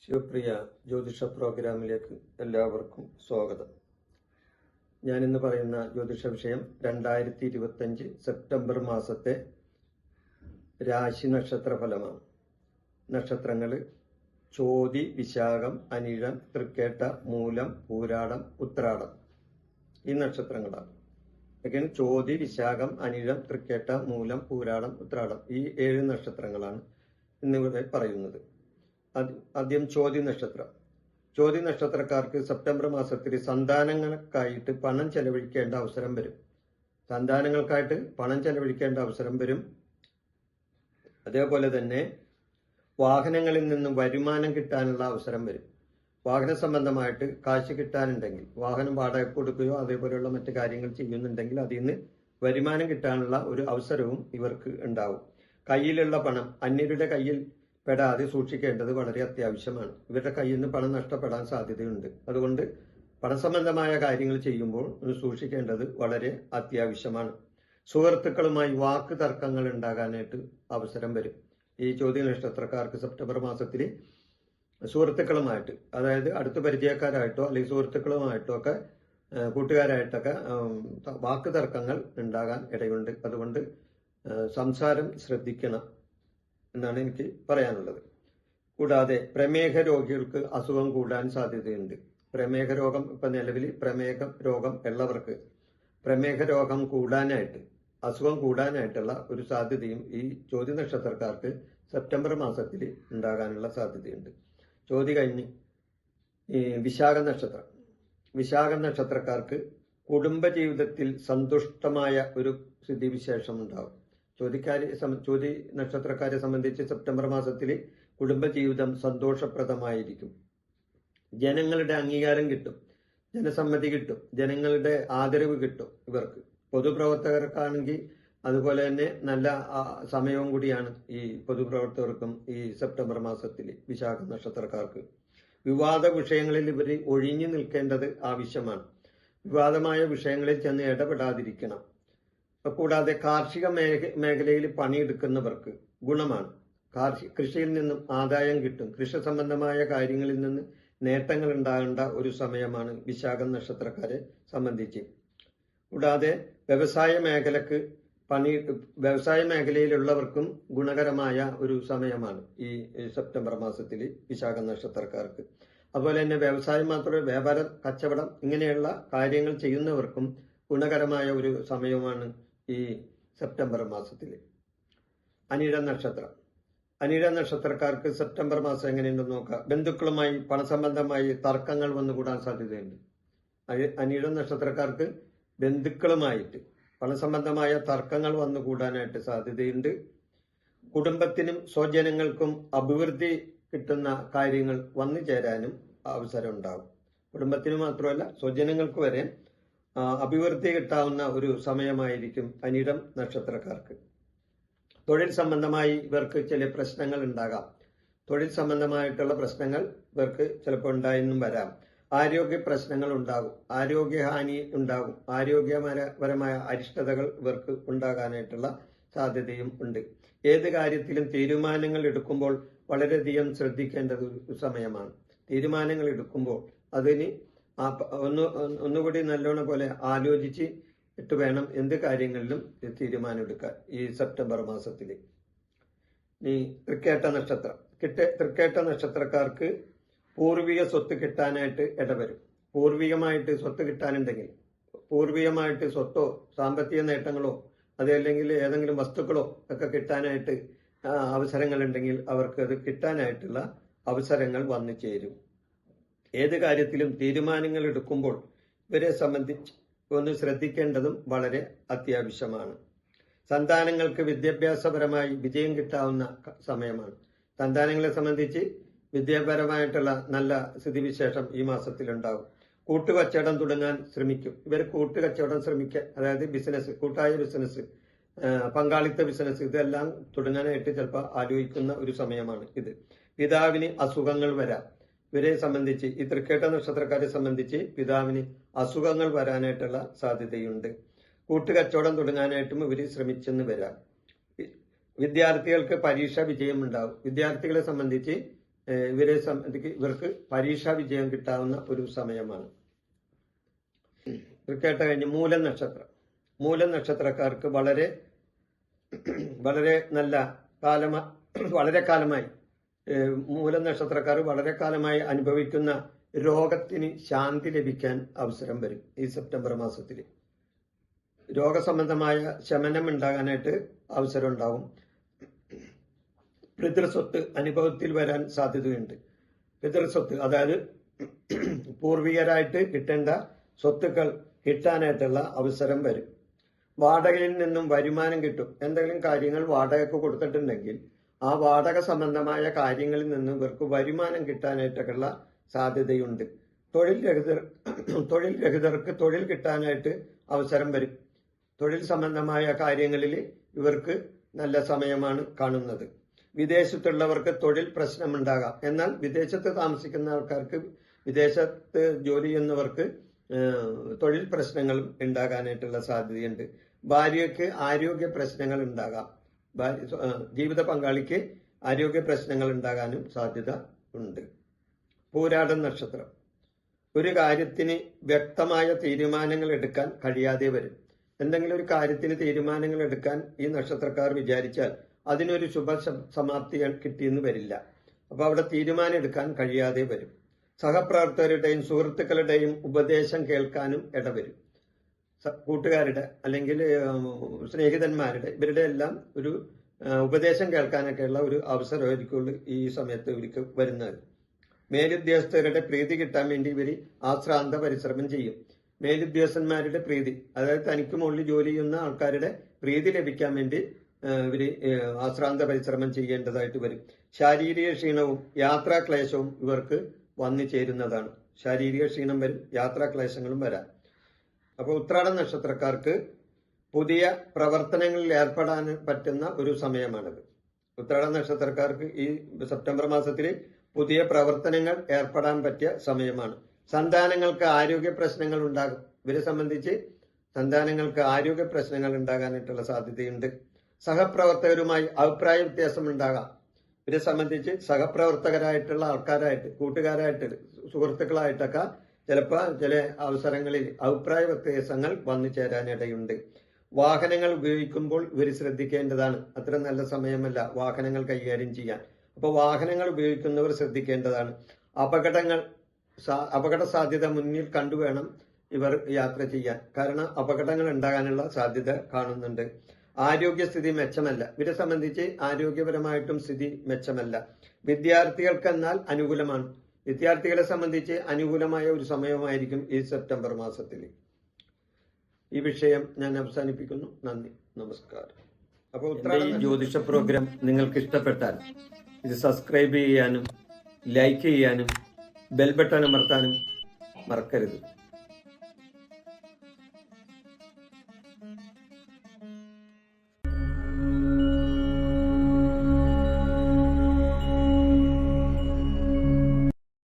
ശിവപ്രിയ ജ്യോതിഷ പ്രോഗ്രാമിലേക്ക് എല്ലാവർക്കും സ്വാഗതം. ഞാനിന്ന് പറയുന്ന ജ്യോതിഷ വിഷയം 2025 സെപ്റ്റംബർ മാസത്തെ രാശി നക്ഷത്ര ഫലമാണ്. നക്ഷത്രങ്ങൾ ചോതി, വിശാഖം, അനിഴം, തൃക്കേട്ട, മൂലം, പൂരാടം, ഉത്രാടം. ഈ നക്ഷത്രങ്ങളാണ്. again ചോതി, വിശാഖം, അനിഴം, തൃക്കേട്ട, മൂലം, പൂരാടം, ഉത്രാടം. ഈ 7 നക്ഷത്രങ്ങളാണ് ഇന്നിവിടെ പറയുന്നത്. ആദ്യം ചോതി നക്ഷത്രം. ചോതി നക്ഷത്രക്കാർക്ക് സെപ്റ്റംബർ മാസത്തിൽ സന്താനങ്ങൾക്കായിട്ട് പണം ചെലവഴിക്കേണ്ട അവസരം വരും. അതേപോലെ തന്നെ വാഹനങ്ങളിൽ നിന്നും വരുമാനം കിട്ടാനുള്ള അവസരം വരും. വാഹന സംബന്ധമായിട്ട് കാശ് കിട്ടാനുണ്ടെങ്കിൽ, വാഹനം വാടക കൊടുക്കുകയോ അതേപോലെയുള്ള മറ്റു കാര്യങ്ങൾ ചെയ്യുന്നുണ്ടെങ്കിൽ അതിൽ നിന്ന് വരുമാനം കിട്ടാനുള്ള ഒരു അവസരവും ഇവർക്ക് ഉണ്ടാവും. കയ്യിലുള്ള പണം അന്യരുടെ കയ്യിൽ പെടാതെ സൂക്ഷിക്കേണ്ടത് വളരെ അത്യാവശ്യമാണ്. ഇവരുടെ കയ്യിൽ നിന്ന് പണം നഷ്ടപ്പെടാൻ സാധ്യതയുണ്ട്. അതുകൊണ്ട് പണസംബന്ധമായ കാര്യങ്ങൾ ചെയ്യുമ്പോൾ സൂക്ഷിക്കേണ്ടത് വളരെ അത്യാവശ്യമാണ്. സുഹൃത്തുക്കളുമായി വാക്ക് തർക്കങ്ങൾ ഉണ്ടാകാനായിട്ട് അവസരം വരും. ഈ ചോദ്യ നക്ഷത്രക്കാർക്ക് സെപ്റ്റംബർ മാസത്തിൽ സുഹൃത്തുക്കളുമായിട്ട്, അതായത് അടുത്ത പരിചയക്കാരായിട്ടോ അല്ലെങ്കിൽ സുഹൃത്തുക്കളുമായിട്ടോ ഒക്കെ കൂട്ടുകാരായിട്ടൊക്കെ വാക്ക് തർക്കങ്ങൾ ഉണ്ടാകാൻ ഇടയുണ്ട്. അതുകൊണ്ട് സംസാരം ശ്രദ്ധിക്കണം എന്നാണ് എനിക്ക് പറയാനുള്ളത്. കൂടാതെ പ്രമേഹ രോഗികൾക്ക് അസുഖം കൂടാൻ സാധ്യതയുണ്ട്. പ്രമേഹ രോഗം ഇപ്പൊ നിലവിൽ പ്രമേഹ രോഗം ഉള്ളവർക്ക് പ്രമേഹ രോഗം കൂടാനായിട്ട്, അസുഖം കൂടാനായിട്ടുള്ള ഒരു സാധ്യതയും ഈ ചോതി നക്ഷത്രക്കാർക്ക് സെപ്റ്റംബർ മാസത്തിൽ ഉണ്ടാകാനുള്ള സാധ്യതയുണ്ട്. ചോതി കഴിഞ്ഞ് ഈ വിശാഖ നക്ഷത്രം. വിശാഖ നക്ഷത്രക്കാർക്ക് കുടുംബജീവിതത്തിൽ സന്തുഷ്ടമായ ഒരു സ്ഥിതിവിശേഷം ഉണ്ടാകും. ചോതി നക്ഷത്രക്കാരെ സംബന്ധിച്ച് സെപ്റ്റംബർ മാസത്തിൽ കുടുംബജീവിതം സന്തോഷപ്രദമായിരിക്കും. ജനങ്ങളുടെ അംഗീകാരം കിട്ടും, ജനസമ്മതി കിട്ടും, ജനങ്ങളുടെ ആദരവ് കിട്ടും. ഇവർക്ക് പൊതുപ്രവർത്തകർക്കാണെങ്കിൽ അതുപോലെ തന്നെ നല്ല സമയവും കൂടിയാണ് ഈ പൊതുപ്രവർത്തകർക്കും ഈ സെപ്റ്റംബർ മാസത്തിൽ വിശാഖ നക്ഷത്രക്കാർക്ക്. വിവാദ വിഷയങ്ങളിൽ ഇവർ ഒഴിഞ്ഞു നിൽക്കേണ്ടത് ആവശ്യമാണ്. വിവാദമായ വിഷയങ്ങളിൽ ചെന്ന് ഇടപെടാതിരിക്കണം. കൂടാതെ കാർഷിക മേഖലയിൽ പണിയെടുക്കുന്നവർക്ക് ഗുണമാണ്. കൃഷിയിൽ നിന്നും ആദായം കിട്ടും. കൃഷി സംബന്ധമായ കാര്യങ്ങളിൽ നിന്ന് നേട്ടങ്ങൾ ഉണ്ടാകേണ്ട ഒരു സമയമാണ് വിശാഖ നക്ഷത്രക്കാരെ സംബന്ധിച്ച്. കൂടാതെ വ്യവസായ മേഖലയിലുള്ളവർക്കും ഗുണകരമായ ഒരു സമയമാണ് ഈ സെപ്റ്റംബർ മാസത്തിൽ വിശാഖ നക്ഷത്രക്കാർക്ക്. അതുപോലെ തന്നെ വ്യവസായം മാത്രമല്ല, വ്യാപാര കച്ചവടം ഇങ്ങനെയുള്ള കാര്യങ്ങൾ ചെയ്യുന്നവർക്കും ഗുണകരമായ ഒരു സമയമാണ് ഈ സെപ്റ്റംബർ മാസത്തിൽ. അനിഴ നക്ഷത്രം. അനിഴ നക്ഷത്രക്കാർക്ക് സെപ്റ്റംബർ മാസം എങ്ങനെയുണ്ടെന്ന് നോക്കാം. ബന്ധുക്കളുമായി പണസംബന്ധമായി തർക്കങ്ങൾ വന്നുകൂടാൻ സാധ്യതയുണ്ട്. അനിഴ നക്ഷത്രക്കാർക്ക് ബന്ധുക്കളുമായിട്ട് പണസംബന്ധമായ തർക്കങ്ങൾ വന്നുകൂടാനായിട്ട് സാധ്യതയുണ്ട്. കുടുംബത്തിനും സ്വജനങ്ങൾക്കും അഭിവൃദ്ധി കിട്ടുന്ന കാര്യങ്ങൾ വന്നു ചേരാനും അവസരം ഉണ്ടാകും. കുടുംബത്തിന് മാത്രമല്ല, സ്വജനങ്ങൾക്ക് വരെ അഭിവൃദ്ധി കിട്ടാവുന്ന ഒരു സമയമായിരിക്കും അനിഴം നക്ഷത്രക്കാർക്ക്. തൊഴിൽ സംബന്ധമായി ഇവർക്ക് ചില പ്രശ്നങ്ങൾ ഉണ്ടാകാം. തൊഴിൽ സംബന്ധമായിട്ടുള്ള പ്രശ്നങ്ങൾ ഇവർക്ക് ചിലപ്പോൾ ഉണ്ടായെന്നും വരാം. ആരോഗ്യ പ്രശ്നങ്ങൾ ഉണ്ടാകും, ആരോഗ്യഹാനി ഉണ്ടാകും, ആരോഗ്യപരമായ അരിഷ്ടതകൾ ഇവർക്ക് ഉണ്ടാകാനായിട്ടുള്ള സാധ്യതയും ഉണ്ട്. ഏത് കാര്യത്തിലും തീരുമാനങ്ങൾ എടുക്കുമ്പോൾ വളരെയധികം ശ്രദ്ധിക്കേണ്ടത് ഒരു സമയമാണ്. തീരുമാനങ്ങൾ എടുക്കുമ്പോൾ അതിന് ഒന്നുകൂടി നല്ലോണം പോലെ ആലോചിച്ച് ഇട്ട് വേണം എന്ത് കാര്യങ്ങളിലും തീരുമാനമെടുക്കാൻ ഈ സെപ്റ്റംബർ മാസത്തിൽ. ഈ തൃക്കേട്ട നക്ഷത്രം. തൃക്കേട്ട നക്ഷത്രക്കാർക്ക് പൂർവിക സ്വത്ത് കിട്ടാനായിട്ട് ഇടവരും. പൂർവികമായിട്ട് സ്വത്ത് കിട്ടാനുണ്ടെങ്കിൽ, പൂർവികമായിട്ട് സ്വത്തോ സാമ്പത്തിക നേട്ടങ്ങളോ അതല്ലെങ്കിൽ ഏതെങ്കിലും വസ്തുക്കളോ ഒക്കെ കിട്ടാനായിട്ട് അവസരങ്ങളുണ്ടെങ്കിൽ അവർക്ക് അത് കിട്ടാനായിട്ടുള്ള അവസരങ്ങൾ വന്നു ചേരും. ഏത് കാര്യത്തിലും തീരുമാനങ്ങൾ എടുക്കുമ്പോൾ ഇവരെ സംബന്ധിച്ച് ഒന്ന് ശ്രദ്ധിക്കേണ്ടതും വളരെ അത്യാവശ്യമാണ്. സന്താനങ്ങൾക്ക് വിദ്യാഭ്യാസപരമായി വിജയം കിട്ടാവുന്ന സമയമാണ്. സന്താനങ്ങളെ സംബന്ധിച്ച് വിദ്യാപരമായിട്ടുള്ള നല്ല സ്ഥിതിവിശേഷം ഈ മാസത്തിലുണ്ടാകും. കൂട്ടുകച്ചവടം തുടങ്ങാൻ ശ്രമിക്കും. ഇവർ കൂട്ടുകച്ചവടം ശ്രമിക്കുക, അതായത് ബിസിനസ്, കൂട്ടായ ബിസിനസ്, പങ്കാളിത്ത ബിസിനസ് ഇതെല്ലാം തുടങ്ങാനായിട്ട് ചിലപ്പോൾ ആലോചിക്കുന്ന ഒരു സമയമാണ് ഇത്. പിതാവിന് അസുഖങ്ങൾ വരാം. ഇവരെ സംബന്ധിച്ച്, ഈ തൃക്കേട്ട നക്ഷത്രക്കാരെ സംബന്ധിച്ച് പിതാവിന് അസുഖങ്ങൾ വരാനായിട്ടുള്ള സാധ്യതയുണ്ട്. കൂട്ടുകച്ചവടം തുടങ്ങാനായിട്ടും ഇവർ ശ്രമിച്ചെന്ന് വരാം. വിദ്യാർത്ഥികൾക്ക് പരീക്ഷാ വിജയം ഉണ്ടാവും. വിദ്യാർത്ഥികളെ സംബന്ധിച്ച് ഇവർക്ക് പരീക്ഷാ വിജയം കിട്ടാവുന്ന ഒരു സമയമാണ്. കേട്ട കഴിഞ്ഞ് മൂലം നക്ഷത്രക്കാർക്ക് വളരെ നല്ല വളരെ കാലമായി മൂലം നക്ഷത്രക്കാർ വളരെ കാലമായി അനുഭവിക്കുന്ന രോഗത്തിന് ശാന്തി ലഭിക്കാൻ അവസരം വരും. ഈ സെപ്റ്റംബർ മാസത്തിൽ രോഗസംബന്ധമായ ശമനം ഉണ്ടാകാനായിട്ട് അവസരം ഉണ്ടാവും. പിതൃസ്വത്ത് അനുഭവത്തിൽ വരാൻ സാധ്യതയുണ്ട്. പിതൃസ്വത്ത് അതായത് പൂർവികരായിട്ട് കിട്ടേണ്ട സ്വത്തുക്കൾ കിട്ടാനായിട്ടുള്ള അവസരം വരും. വാടകയിൽ നിന്നും വരുമാനം കിട്ടും. എന്തെങ്കിലും കാര്യങ്ങൾ വാടകയ്ക്ക് കൊടുത്തിട്ടുണ്ടെങ്കിൽ ആ വാടക സംബന്ധമായ കാര്യങ്ങളിൽ നിന്നും ഇവർക്ക് വരുമാനം കിട്ടാനായിട്ടൊക്കെയുള്ള സാധ്യതയുണ്ട്. തൊഴിൽ രഹിതർക്ക് തൊഴിൽ കിട്ടാനായിട്ട് അവസരം വരും. തൊഴിൽ സംബന്ധമായ കാര്യങ്ങളിൽ ഇവർക്ക് നല്ല സമയമാണ് കാണുന്നത്. വിദേശത്തുള്ളവർക്ക് തൊഴിൽ പ്രശ്നമുണ്ടാകാം. എന്നാൽ വിദേശത്ത് താമസിക്കുന്ന ആൾക്കാർക്ക്, വിദേശത്ത് ജോലി ചെയ്യുന്നവർക്ക് തൊഴിൽ പ്രശ്നങ്ങളും ഉണ്ടാകാനായിട്ടുള്ള സാധ്യതയുണ്ട്. ഭാര്യയ്ക്ക് ആരോഗ്യ പ്രശ്നങ്ങൾ ഉണ്ടാകാം. ജീവിത പങ്കാളിക്ക് ആരോഗ്യ പ്രശ്നങ്ങൾ ഉണ്ടാകാനും സാധ്യത ഉണ്ട്. പൂരാടൻ നക്ഷത്രം ഒരു കാര്യത്തിന് വ്യക്തമായ തീരുമാനങ്ങൾ എടുക്കാൻ കഴിയാതെ വരും. എന്തെങ്കിലും ഒരു കാര്യത്തിന് തീരുമാനങ്ങൾ എടുക്കാൻ ഈ നക്ഷത്രക്കാർ വിചാരിച്ചാൽ അതിനൊരു ശുഭ സമാപ്തി കിട്ടിയെന്ന് വരില്ല. അപ്പൊ അവിടെ തീരുമാനം എടുക്കാൻ കഴിയാതെ വരും. സഹപ്രവർത്തകരുടെയും സുഹൃത്തുക്കളുടെയും ഉപദേശം കേൾക്കാനും ഇടവരും. കൂട്ടുകാരുടെ അല്ലെങ്കിൽ സ്നേഹിതന്മാരുടെ ഇവരുടെ എല്ലാം ഒരു ഉപദേശം കേൾക്കാനൊക്കെയുള്ള ഒരു അവസരമായിരിക്കുള്ളൂ ഈ സമയത്ത് ഇവർക്ക് വരുന്നത്. മേലുദ്യോഗസ്ഥരുടെ പ്രീതി കിട്ടാൻ വേണ്ടി ഇവർ ആശ്രാന്ത പരിശ്രമം ചെയ്യും. മേലുദ്യോഗസ്ഥന്മാരുടെ പ്രീതി, അതായത് തനിക്ക് മുകളിൽ ജോലി ചെയ്യുന്ന ആൾക്കാരുടെ പ്രീതി ലഭിക്കാൻ വേണ്ടി ഇവര് ആശ്രാന്ത പരിശ്രമം ചെയ്യേണ്ടതായിട്ട് വരും. ശാരീരിക ക്ഷീണവും യാത്രാക്ലേശവും ഇവർക്ക് വന്നു ചേരുന്നതാണ്. ശാരീരിക ക്ഷീണം വരും, യാത്രാക്ലേശങ്ങളും വരാം. അപ്പോൾ ഉത്രാട നക്ഷത്രക്കാർക്ക് പുതിയ പ്രവർത്തനങ്ങളിൽ ഏർപ്പെടാൻ പറ്റുന്ന ഒരു സമയമാണിത്. ഉത്രാട നക്ഷത്രക്കാർക്ക് ഈ സെപ്റ്റംബർ മാസത്തിൽ പുതിയ പ്രവർത്തനങ്ങൾ ഏർപ്പെടാൻ പറ്റിയ സമയമാണ്. സന്താനങ്ങൾക്ക് ആരോഗ്യ പ്രശ്നങ്ങൾ ഉണ്ടാകും. ഇവരെ സംബന്ധിച്ച് സന്താനങ്ങൾക്ക് ആരോഗ്യ പ്രശ്നങ്ങൾ ഉണ്ടാകാനായിട്ടുള്ള സാധ്യതയുണ്ട്. സഹപ്രവർത്തകരുമായി അഭിപ്രായ വ്യത്യാസം ഉണ്ടാകാം. ഇവരെ സംബന്ധിച്ച് സഹപ്രവർത്തകരായിട്ടുള്ള ആൾക്കാരായിട്ട്, കൂട്ടുകാരായിട്ട്, സുഹൃത്തുക്കളായിട്ടൊക്കെ ചിലപ്പോൾ ചില അവസരങ്ങളിൽ അഭിപ്രായ വ്യത്യാസങ്ങൾ വന്നു ചേരാനിടയുണ്ട്. വാഹനങ്ങൾ ഉപയോഗിക്കുമ്പോൾ ഇവർ ശ്രദ്ധിക്കേണ്ടതാണ്. അത്ര നല്ല സമയമല്ല വാഹനങ്ങൾ കൈകാര്യം ചെയ്യാൻ. അപ്പോൾ വാഹനങ്ങൾ ഉപയോഗിക്കുന്നവർ ശ്രദ്ധിക്കേണ്ടതാണ്. അപകട സാധ്യത മുന്നിൽ കണ്ടുവേണം ഇവർ യാത്ര ചെയ്യാൻ. കാരണം അപകടങ്ങൾ ഉണ്ടാകാനുള്ള സാധ്യത കാണുന്നുണ്ട്. ആരോഗ്യസ്ഥിതി മെച്ചമല്ല. ഇവരെ സംബന്ധിച്ച് ആരോഗ്യപരമായിട്ടും സ്ഥിതി മെച്ചമല്ല. വിദ്യാർത്ഥികൾക്കെന്നാൽ അനുകൂലമാണ്. വിദ്യാർത്ഥികളെ സംബന്ധിച്ച് അനുകൂലമായ ഒരു സമയമായിരിക്കും ഈ സെപ്റ്റംബർ മാസത്തിൽ. ഈ വിഷയം ഞാൻ അവസാനിപ്പിക്കുന്നു. നന്ദി, നമസ്കാരം. അപ്പോൾ ഈ ജ്യോതിഷ പ്രോഗ്രാം നിങ്ങൾക്ക് ഇഷ്ടപ്പെട്ടാൽ ഇത് സബ്സ്ക്രൈബ് ചെയ്യാനും ലൈക്ക് ചെയ്യാനും ബെൽ ബട്ടൺ അമർത്താനും മറക്കരുത്.